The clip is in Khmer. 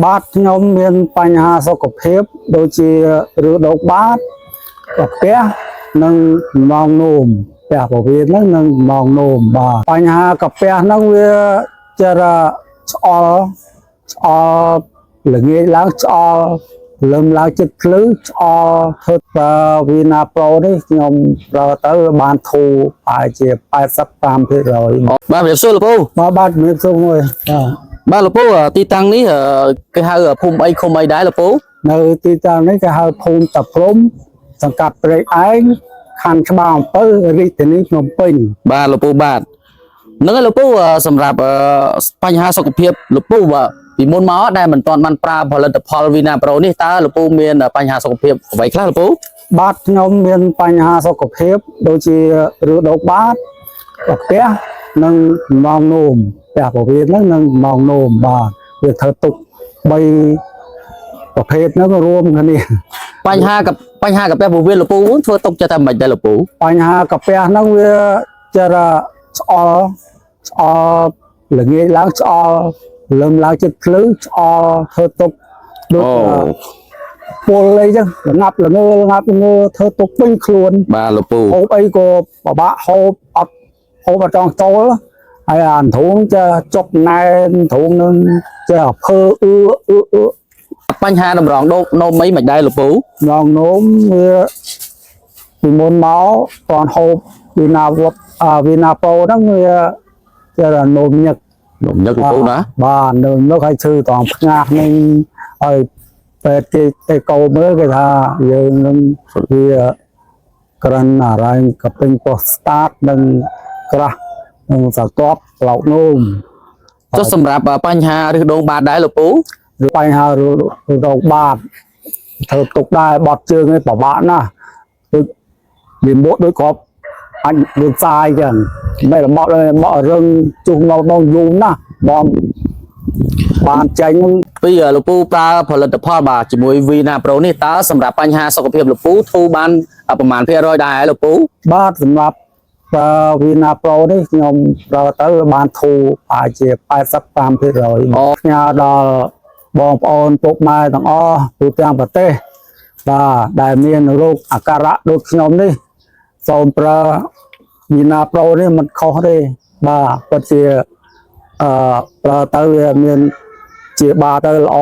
បាទខ្ញុំមានបញ្ហាសុខភាពដូចជាឬដុកបាតកាពះនិងម៉ោងនោមផ្ទះពោះវៀនហ្នឹងនិងម៉ោងនោមបាទបញ្ហាកាពះហ្នឹងវាចរឆ្អល់ល្ងាចឡើងឆ្អល់លឹមឡើងចិត្តភ្លឺឆ្អល់ធ្វើវីណាប្រូនេះខ្ញុំប្រើទៅបានធូរប្រហែលជា85%បាទវាសួរលោកពូបាទមានសុខមួយបាទលោកពូទីតាំងនេះគេហៅភូមិអីឃុំអីដែរលោកពូនៅទីតាំងនេះគេហៅភូមិតាព្រំសង្កាត់ព្រែកឯងខណ្ឌច្បារអំពៅរាជធានីភ្នំពេញបាទលោកពូបាទហ្នឹងហើយលោកពូសម្រាប់បញ្ហាសុខភាពលោកពូពីមុនមកដែលមិនទាន់បានប្រើផលិតផលវីណាប្រូនេះតើលោកពូមានបញ្ហាសុខភាពអ្វីខ្លះលោកពូបាទខ្ញុំមានបញ្ហាសុខភាពដូចជាឬដុកបាតកាពះនិងម៉ោងនោមផ្ទះពោះវៀនហ្នឹងនិងម៉ោងនោមបាទវាធ្វើទុក3ប្រភេទហ្នឹងរួមគ្នាបញ្ហាកាពះពោះវៀនលោកពូធ្វើទុកចិត្តតែមិនដែរលោកពូបញ្ហាកាពះហ្នឹងវាចរឆ្អល់ល្ងាចឡើងឆ្អល់លឹមឡើងចិត្តភ្លឺឆ្អល់ធ្វើទុកដូចពលអីចឹងល្ងាប់ល្ងើធ្វើទុកពេញខ្លួនបាទលោកពូហូបអីក៏ពិបាកហូបអត់ចង់ចូលហើយអាធូងจะចុកណែនធូងនឹងจะភើបញ្ហាតម្រងនោមអីមិនដែរលោកពូម្ដងនោមវាពីមុនមកតន់ហូបវីណាប្រូហ្នឹងវាจะនោមញឹកលោកពូណាបាទនោមញឹកឲ្យឈឺតងផ្ងាស់នឹងហើយពេទ្យគេកោមើលគេថាយើងនឹងវាក្រិនអារ៉ែងកពេញប៉ូស្តាតនិងក្រាស់នឹងសកបឡោកនោមចុះសម្រាប់បញ្ហាឬដងបាតដែរលោកពូបញ្ហាឬដងបាតធ្វើទុកដែរបត់ជើងឯងពិបាកណាស់ដូចវាមុខដូចគ្រាប់អញវាសាយចឹងមិនរបស់រឹងជុះមកដងយូរណាស់បងបានចាញ់ពីលោកពូប្រើផលិតផលបាទជាមួយវីណាប្រូនេះតើសម្រាប់បញ្ហាសុខភាពលោកពូធូរបានប្រមាណ%ដែរលោកពូបាទសម្រាប់វីណាប្រូនេះខ្ញុំប្រើទៅបានធូរប្រហែលជា85%ផ្ញើដល់បងប្អូនពុកម៉ែទាំងអស់ទូទាំងប្រទេសបាទដែលមានរោគអាការៈដូចខ្ញុំនេះសូមប្រើវីណាប្រូនេះមិនខុសទេបាទពិតជាប្រើទៅវាមានជាបាទៅល្អ